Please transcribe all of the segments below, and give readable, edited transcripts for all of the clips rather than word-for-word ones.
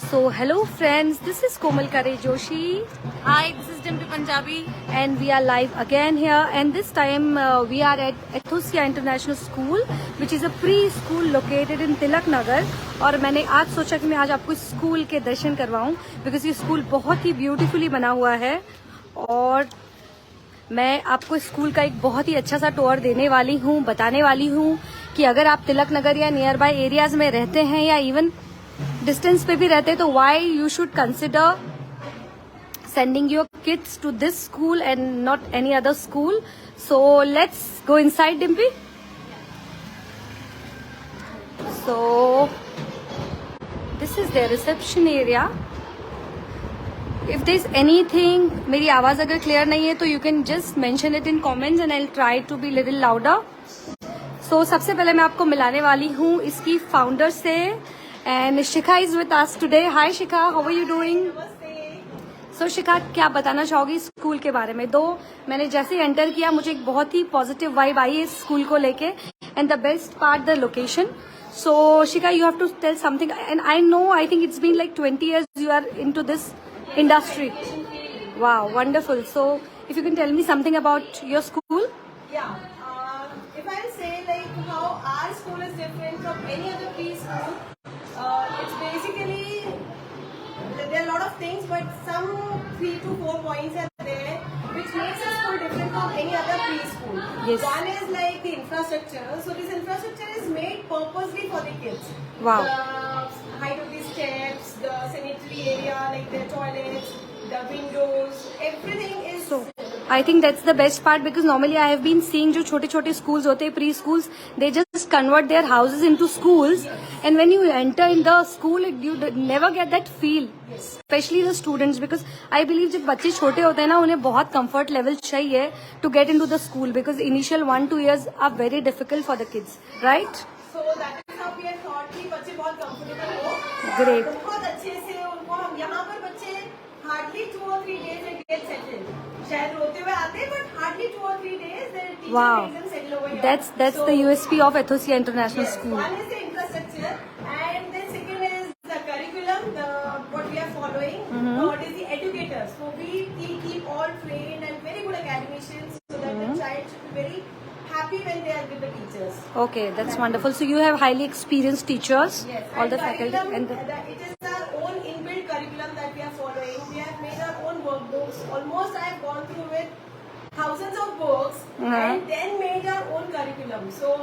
So hello friends, this is Komal Kare Joshi. Hi, this is Dimple Punjabi. And we are live again here, and this time we are at Ethosia International School, which is a preschool located in Tilak Nagar. और मैंने आज सोचा कि मैं आज आपको school के दर्शन करवाऊं, because ये स्कूल बहुत ही ब्यूटीफुली बना हुआ है और मैं आपको स्कूल का एक बहुत ही अच्छा सा टूर देने वाली हूँ, बताने वाली हूँ कि अगर आप तिलक नगर या नियर बाय एरियाज में रहते हैं या इवन डिस्टेंस पे भी रहते हैं तो why you should consider sending your kids to this school and not any other school. So let's go inside, Dimpy. So this is their reception area. If there's anything, मेरी आवाज अगर clear नहीं है तो you can just mention it in comments and I'll try to be little louder. So सबसे पहले मैं आपको मिलाने वाली हूँ इसकी फाउंडर से, and Shikha is with us today. Hi Shikha, how are you doing? So शिखा, क्या बताना चाहोगी स्कूल के बारे में? दो मैंने जैसे ही एंटर किया मुझे एक बहुत ही पॉजिटिव वाइब आई है इस स्कूल को लेके, and the best part the location. So Shikha, you have to tell something, and I know, I think it's been like 20 years you are into this industry. Wow, wonderful. So if you can tell me something about your school. Yeah, if I say like how our school is different from any other preschool, it's basically there are a lot of things, but some 3 to 4 points are there which makes our school different from any other preschool. Yes. One is like the infrastructure. So this infrastructure is made purposely for the kids. Wow. The height of the steps, the sanitary area, like the toilets, the windows, everything is. So I think that's the best part, because normally I have been seeing जो छोटे छोटे schools होते हैं, pre schools, they just convert their houses into schools. Yes. And when you enter in the school, you never get that feel. Yes. Especially the students, because I believe जब बच्चे छोटे होते हैं ना, उन्हें बहुत comfort level चाहिए to get into the school, because initial 1-2 years are very difficult for the kids, right? So that is how we have thought कि बच्चे बहुत comfortable हो. Great. बहुत अच्छे से उनको हम यहाँ पर बच्चे hardly 2 or 3 days they get settled. शायद रोते हुए आते हैं, but hardly 2 or 3 days their teacher makes them settle over here. That's so, the USP of Ethosia International yes, School. One is the infrastructure, and then second is the curriculum, what we are following. Third is the educators. So we keep all trained and very good academicians, so that the child should be very happy when they are with the teachers. Okay, that's wonderful. So you have highly experienced teachers, yes, all the faculty, and it is our own inbuilt curriculum that we are following. We have made our own workbooks. Almost I have gone through with thousands of books and then made our own curriculum. So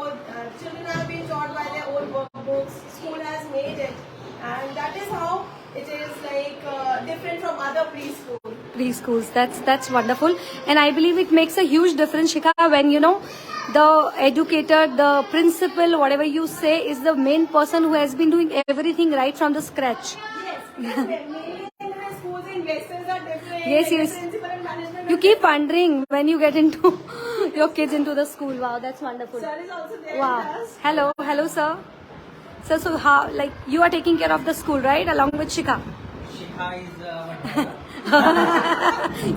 children have been taught by their own workbooks. School has made it, and that is how it is like different from other preschools. That's wonderful, and I believe it makes a huge difference, Shikha, when you know the educator, the principal, whatever you say, is the main person who has been doing everything right from the scratch. Yes. Many schools investors are different. Yes, like yes. Principal and management. You keep wondering when you get into your kids into the school. Wow, that's wonderful. Sir is also there Wow. with us. Hello, sir. Sir, so how, like, you are taking care of the school, right, along with Shikha? Shikha is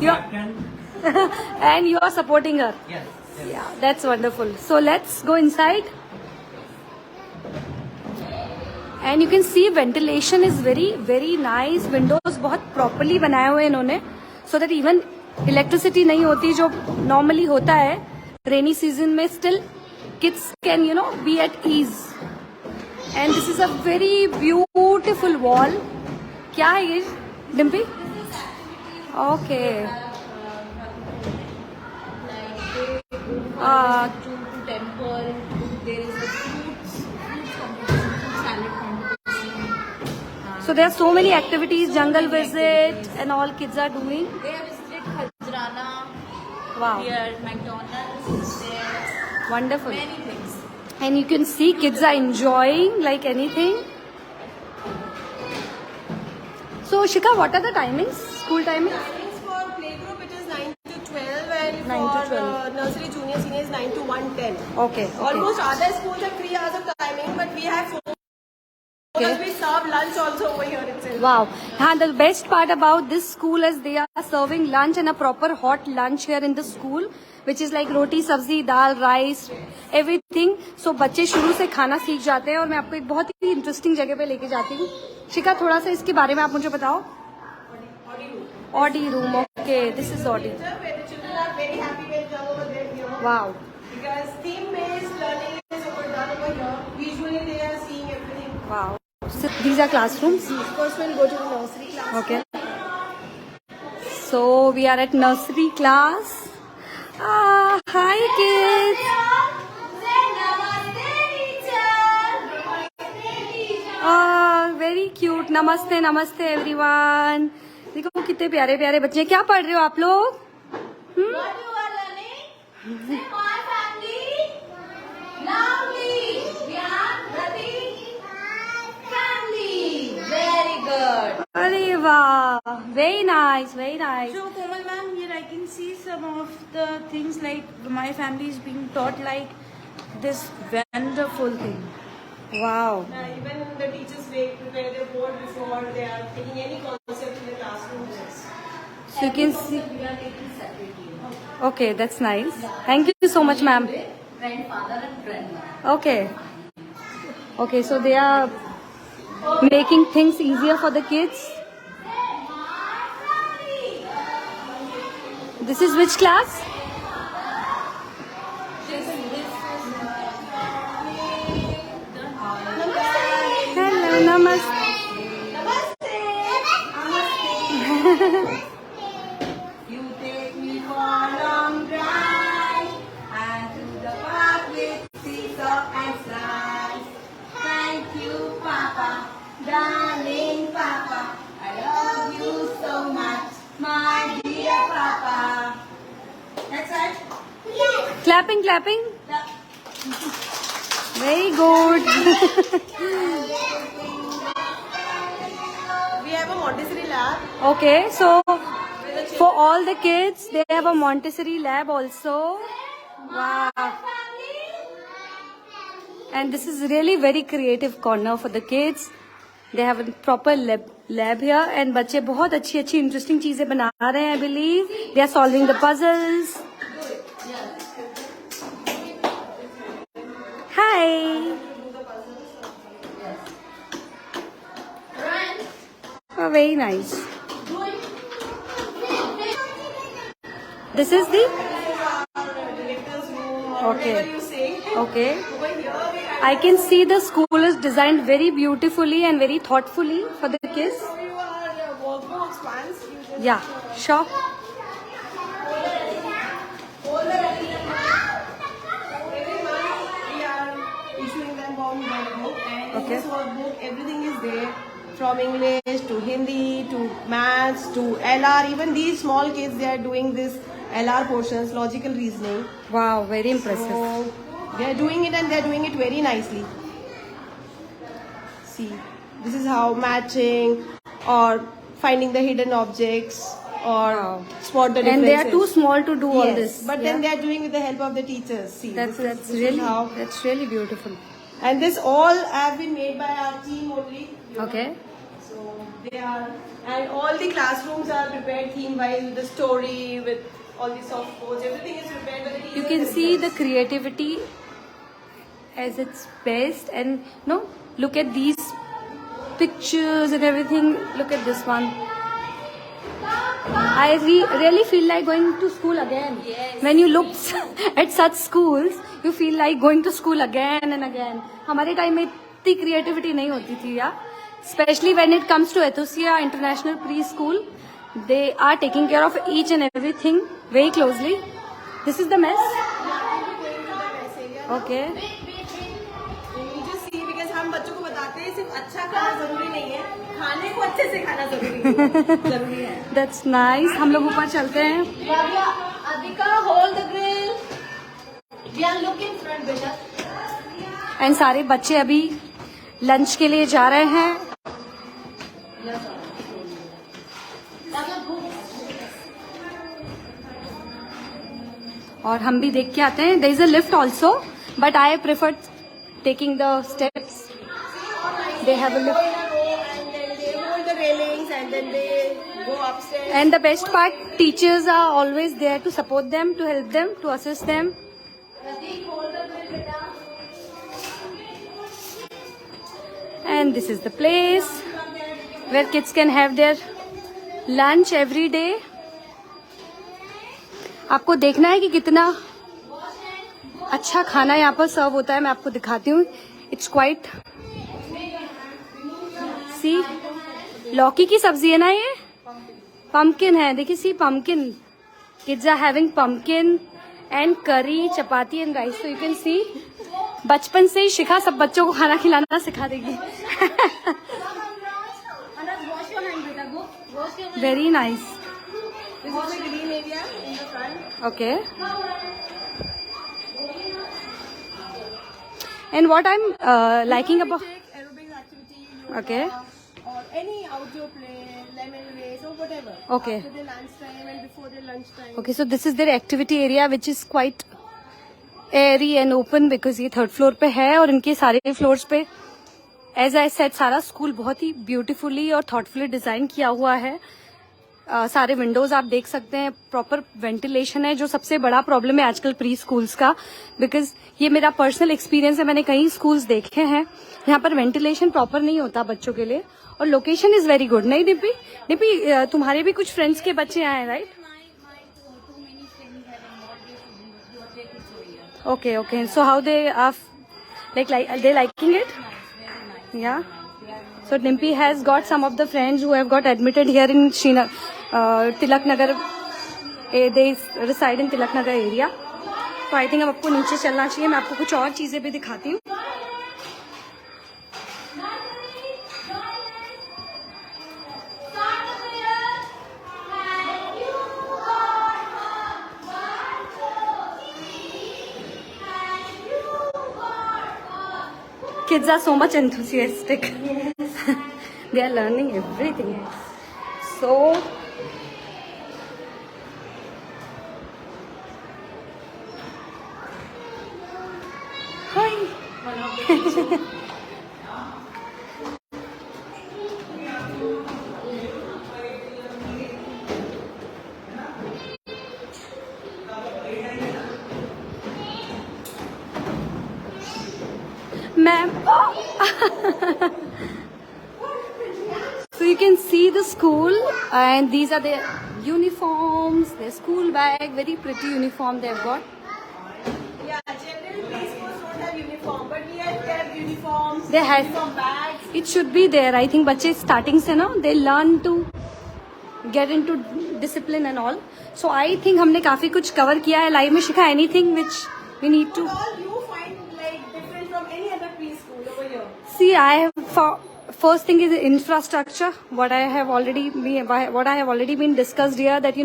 You are, and you are supporting her. yes. Yeah, that's wonderful. So let's go inside. And you can see ventilation is very nice. Windows बहुत properly बनाए हुए हैं इन्होंने, so that even electricity नहीं होती जो normally होता है rainy season में, still kids can be at ease. And this is a very beautiful wall. क्या है ये, Dimpy? Okay. To temple, there is a fruits competition, fruit salad competition. So there are so many activities, jungle visit, and all kids are doing. They have visited Khajrana, Wow, there McDonald's, there wonderful. many things. And you can see kids are enjoying like anything. So Shikha, what are the timings? School timings? Timings for playgroup it is 9 to 12, and 9 to for 12. nursery, junior, senior is 9 to 1:10. Okay. Almost other schools have 3 hours of timing, but we have 4. Because we serve lunch also over here itself. Wow. And the best part about this school is they are serving lunch and a proper hot lunch here in the school. which is like रोटी सब्जी दाल rice everything. सो बच्चे शुरू से खाना सीख जाते हैं. और मैं आपको एक बहुत ही इंटरेस्टिंग जगह पे लेके जाती हूँ. शिखा, थोड़ा सा इसके बारे में आप मुझे बताओ. Audi room. Okay, this is Audi. Where the children are very happy when they come over there, you know. Wow. Because theme-based learning is done over here. Visually, they are seeing everything. Wow. These are classrooms. First, we'll go to the nursery class. Okay. So we are at nursery class. Hi kids. Very cute. Namaste, namaste everyone. देखो कितने प्यारे प्यारे बच्चे. क्या पढ़ रहे हो आप लोग? What you are learning? Say my family. Lovely. We are Rati. Family. Very good. अरे वाह. Very nice, very nice. So Komal ma'am, here I can see some of the things like my family is being taught like this wonderful thing. Wow. Even the teachers prepare their board before they are taking any concept in the classroom. So you can see. We are taking separately. Okay, that's nice. Thank you so much, ma'am. Grandfather and grandmother. Okay. Okay, so they are making things easier for the kids. This is which class? Hello, namaste. You take me for a long drive and to the park with seesaw and slides. Thank you, Papa, darling Papa. I love you so much, my dear Papa. That's right. Clapping, clapping. Very good. We have a Montessori lab. Okay, so for all the kids, they have a Montessori lab also. Wow. And this is really very creative corner for the kids. They have a proper lab here. And बच्चे बहुत अच्छी अच्छी interesting चीजें बना रहे हैं, I believe. They are solving the puzzles. Hi. Oh, very nice. This is the Director's room or Okay. whatever you say. okay. Over here we have I can see the school is designed very beautifully and very thoughtfully for the kids. you are workbooks once. You just Yeah, sure. every month we are issuing them one workbook and in Okay. this workbook everything is there from English to Hindi to maths to LR. Even these small kids they are doing this LR portions, logical reasoning. Wow, very impressive. So they are doing it and they are doing it very nicely. See, this is how matching or finding the hidden objects or Wow. spot the And they are differences. too small to do all Yes, this. but then they are doing with the help of the teachers. See, that's this is really how. that's really beautiful. And this all have been made by our team only. you know. Okay. So they are, and all the classrooms are prepared theme-wise with the story, with all the soft codes. Everything is prepared by the teachers. You can see the themselves. creativity as its best. And no, look at these pictures and everything. Look at this one. I really feel like going to school again. Yes. When you look at such schools, you feel like going to school again and again. हमारे time में इतनी creativity नहीं होती थी यार. Especially when it comes to Ethusia International Preschool, they are taking care of each and everything very closely. This is the mess. Okay. You just see because हम बच्चों को बताते हैं सिर्फ अच्छा खाना जरूरी नहीं है, खाने को अच्छे से खाना जरूरी है. That's nice. हम लोग ऊपर चलते हैं. Bhavya, Adhika, hold the grill. We are looking front, beta. And सारे बच्चे अभी लंच के लिए जा रहे हैं. और हम भी देख के आते हैं. There is a lift also but I prefer taking the steps. They have a lift. And then they hold the railings and then they go upstairs. And the best part, teachers are always there to support them, to help them, to assist them. Pratik, hold the grill, beta. And this is the place where kids can have their lunch every day. आपको देखना है कि कितना अच्छा खाना यहाँ पर सर्व होता है. मैं आपको दिखाती हूँ. इट्स क्वाइट, सी लौकी की सब्जी है ना, ये पम्पकिन है. देखिए, see pumpkin. Kids are having pumpkin and curry, chapati and rice. तो यू कैन सी, बचपन से ही शिखा सब बच्चों को खाना खिलाना सिखा देगी. Very nice. This is the green area in the front. Okay. And what I'm liking about, Take aerobics activity, okay, or any outdoor play, lemon race or whatever. Okay. After the lunchtime and before the lunchtime. okay, so this is their activity area which is quite airy and open because ये third floor पे है और इनके सारे floors पे, as I said, सारा school बहुत ही beautifully और थॉटफुली डिजाइन किया हुआ है. सारे विंडोज आप देख सकते हैं, प्रॉपर वेंटिलेशन है, जो सबसे बड़ा प्रॉब्लम है आजकल प्री स्कूल्स का. बिकॉज ये मेरा पर्सनल एक्सपीरियंस है, मैंने कई स्कूल्स देखे हैं यहाँ पर वेंटिलेशन प्रॉपर नहीं होता बच्चों के लिए. और लोकेशन इज वेरी गुड. नहीं डिपी? डिपी, तुम्हारे भी कुछ फ्रेंड्स के बच्चे आए, right? Okay, okay. So how they are, like they liking it? Yeah. So Dimpy has got some of the friends who have got admitted here in Tilak Nagar. They reside in Tilak Nagar area. तो I think अब आपको नीचे चलना चाहिए. मैं आपको कुछ और चीजें भी दिखाती हूँ. Kids are so much enthusiastic. They are learning everything. So, hi. Ma'am. So you can see the school, and these are their uniforms, their school bag, very pretty uniform they've got. Yeah, generally preschools don't have uniform, but we have uniforms, They have. uniform bags. It should be there. I think बच्चे starting से ना, they learn to get into discipline and all. So I think हमने काफी कुछ cover किया है live में. शिखा, anything which we need to All you find like different from any other preschool over here. see. I have first thing is infrastructure. What I have already been discussed here, that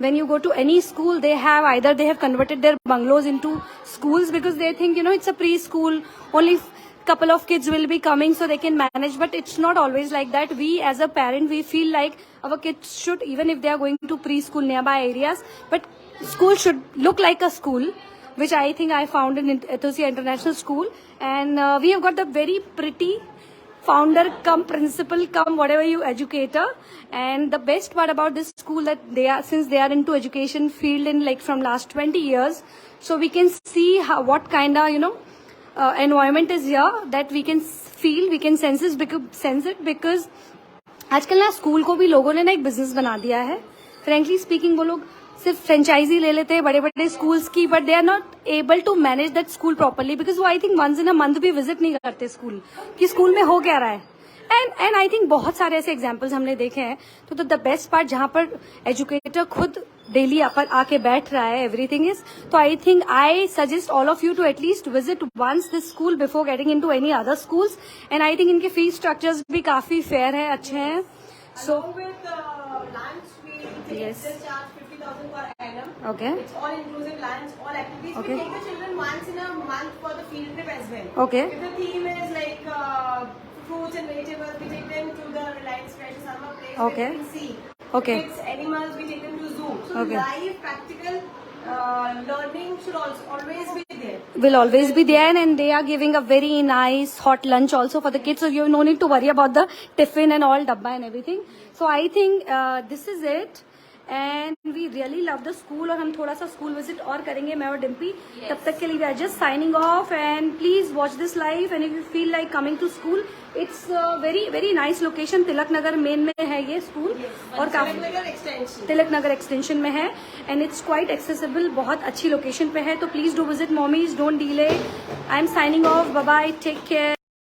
when you go to any school, they have converted their bungalows into schools because they think it's a preschool, only couple of kids will be coming so they can manage. But it's not always like that. We as a parent, we feel like our kids should, even if they are going to preschool nearby areas, but school should look like a school, which I think I found in Ethosia International School. And we have got the very pretty founder cum principal cum whatever you educator. And the best part about this school, that since they are into education field in like from last 20 years, so we can see what kind of environment is here, that we can feel, we can sense it because आजकल ना school को भी लोगों ने ना एक business बना दिया है. फ्रेंकली स्पीकिंग, वो लोग सिर्फ फ्रेंचाइजी ले लेते हैं बड़े बड़े स्कूल्स की, but they are not able to manage that school properly because वो I think once in a month भी विजिट नहीं करते स्कूल, कि स्कूल में हो क्या रहा है. एंड आई थिंक बहुत सारे ऐसे एग्जाम्पल्स हमने देखे हैं. तो द बेस्ट पार्ट, जहाँ पर एजुकेटर खुद डेली आके बैठ रहा है, एवरीथिंग इज. तो I think I suggest all of you to at least visit once this school before getting into any other schools. And I think इनके फीस स्ट्रक्चर्स भी काफी फेयर है, अच्छे हैं. सो Along with lunch, we Yes. just charge 50,000 per annum. Okay. It's all inclusive lunch, all activities. Okay. We take the children once in a month for the field trip as well. Okay. If the theme is like fruits and vegetables, we take them to the Reliance Fresh summer place Okay. where they can see. Okay. If it's animals, we take them to zoo. So Okay. live, practical learning should also always be there. Will always be there, and they are giving a very nice hot lunch also for the kids, so you have no need to worry about the tiffin and all dabba and everything. So I think this is it, and we really love the school. और हम थोड़ा सा school visit और करेंगे मैं और डिम्पी. तब तक के लिए we are just signing off, and please watch this live, and if you feel like coming to school, it's very very nice location. Tilak Nagar main में है ये स्कूल, और काफी Extension. तिलक नगर एक्सटेंशन में है, एंड इट्स क्वाइट एक्सेसिबल. बहुत अच्छी location पे है, तो please do visit mommies, don't delay. I am signing off. Bye bye, take care.